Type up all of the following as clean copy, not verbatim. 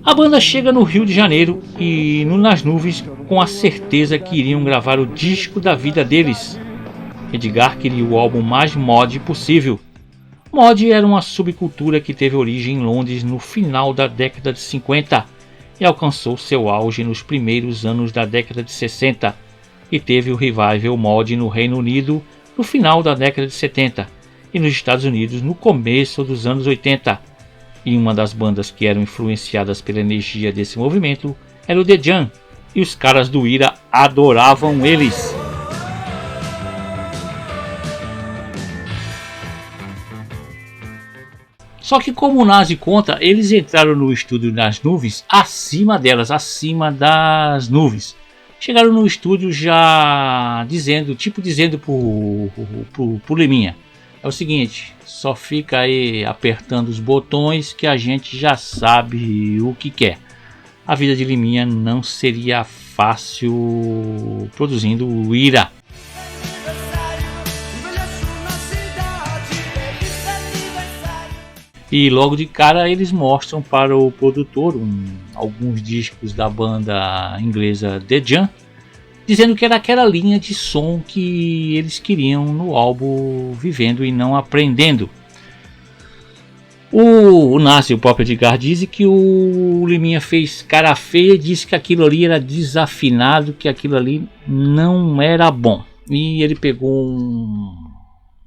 A banda chega no Rio de Janeiro e Nas Nuvens com a certeza que iriam gravar o disco da vida deles. Edgar queria o álbum mais mod possível. Mod era uma subcultura que teve origem em Londres no final da década de 50 e alcançou seu auge nos primeiros anos da década de 60 e teve o revival mod no Reino Unido no final da década de 70 e nos Estados Unidos no começo dos anos 80. E uma das bandas que eram influenciadas pela energia desse movimento era o The Jam, e os caras do Ira adoravam eles. Só que, como o Nazi conta, eles entraram no estúdio Nas Nuvens acima delas, acima das nuvens. Chegaram no estúdio já dizendo pro Liminha: é o seguinte, só fica aí apertando os botões que a gente já sabe o que quer. A vida de Liminha não seria fácil produzindo o Ira. E logo de cara eles mostram para o produtor alguns discos da banda inglesa The Jam, dizendo que era aquela linha de som que eles queriam no álbum Vivendo e Não Aprendendo. O Nazi, o próprio Edgar, diz que o Liminha fez cara feia e disse que aquilo ali era desafinado, que aquilo ali não era bom. E ele pegou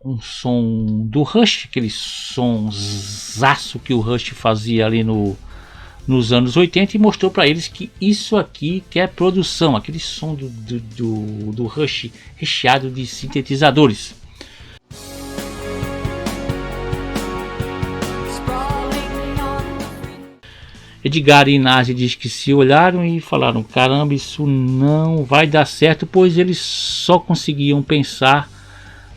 um som do Rush, aquele sonsaço que o Rush fazia ali nos anos 80 e mostrou para eles que isso aqui que é produção, aquele som do Rush recheado de sintetizadores. Edgar e Nazi diz que se olharam e falaram: caramba, isso não vai dar certo, pois eles só conseguiam pensar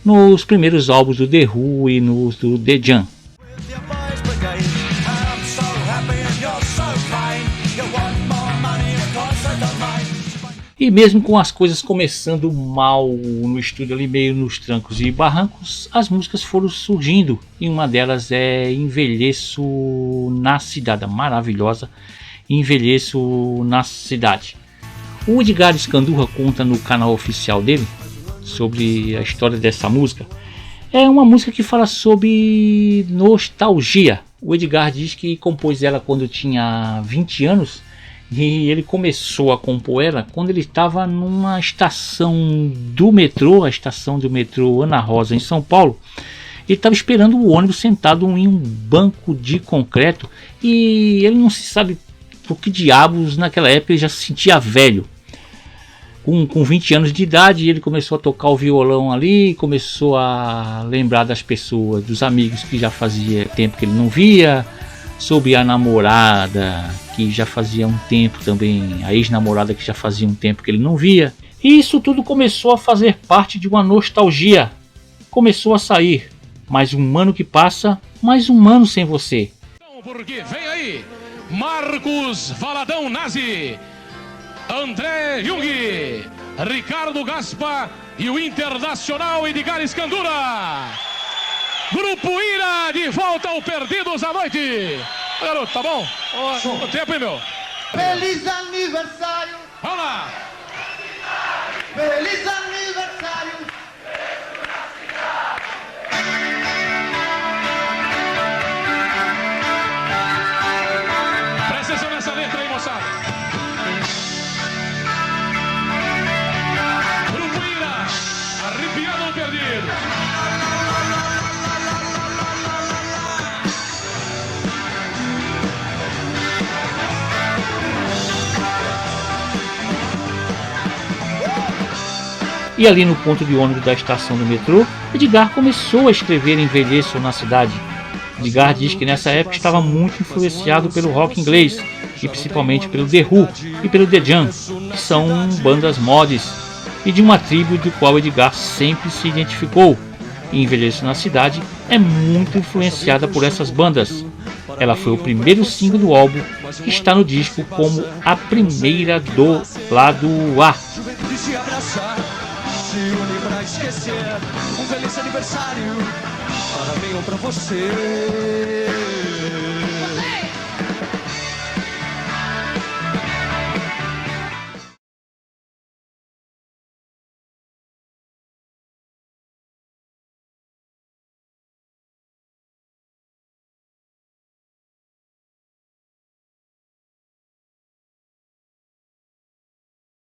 nos primeiros álbuns do The Who e nos do The Jam. E mesmo com as coisas começando mal no estúdio ali, meio nos trancos e barrancos, as músicas foram surgindo, e uma delas é Envelheço na Cidade, maravilhosa, Envelheço na Cidade. O Edgar Escandurra conta no canal oficial dele sobre a história dessa música. É uma música que fala sobre nostalgia. O Edgar diz que compôs ela quando tinha 20 anos e ele começou a compor ela quando ele estava numa estação do metrô, a estação do metrô Ana Rosa em São Paulo. Ele estava esperando o ônibus sentado em um banco de concreto e ele não se sabe por que diabos naquela época ele já se sentia velho. Com 20 anos de idade, ele começou a tocar o violão ali, começou a lembrar das pessoas, dos amigos que já fazia tempo que ele não via, sobre a namorada que já fazia um tempo também, a ex-namorada que já fazia um tempo que ele não via. E isso tudo começou a fazer parte de uma nostalgia. Começou a sair. Mais um ano que passa, mais um ano sem você. Porque vem aí, Marcos Valadão Nazi, André Jung, Ricardo Gaspa e o internacional Edgar Escandurra. Grupo Ira de volta ao Perdidos à Noite. Garoto, tá bom? O tempo, hein, meu? Feliz aniversário! Vamos lá! Feliz aniversário! Presta atenção nessa letra aí, moçada. Grupo Ira, arrepiando o Perdido. E ali no ponto de ônibus da estação do metrô, Edgar começou a escrever Envelheço na Cidade. Edgar diz que nessa época estava muito influenciado pelo rock inglês, e principalmente pelo The Who e pelo The Jam, que são bandas mods, e de uma tribo do qual Edgar sempre se identificou. E Envelheço na Cidade é muito influenciada por essas bandas. Ela foi o primeiro single do álbum e está no disco como a primeira do lado A. Se une pra esquecer um feliz aniversário. Parabéns pra você.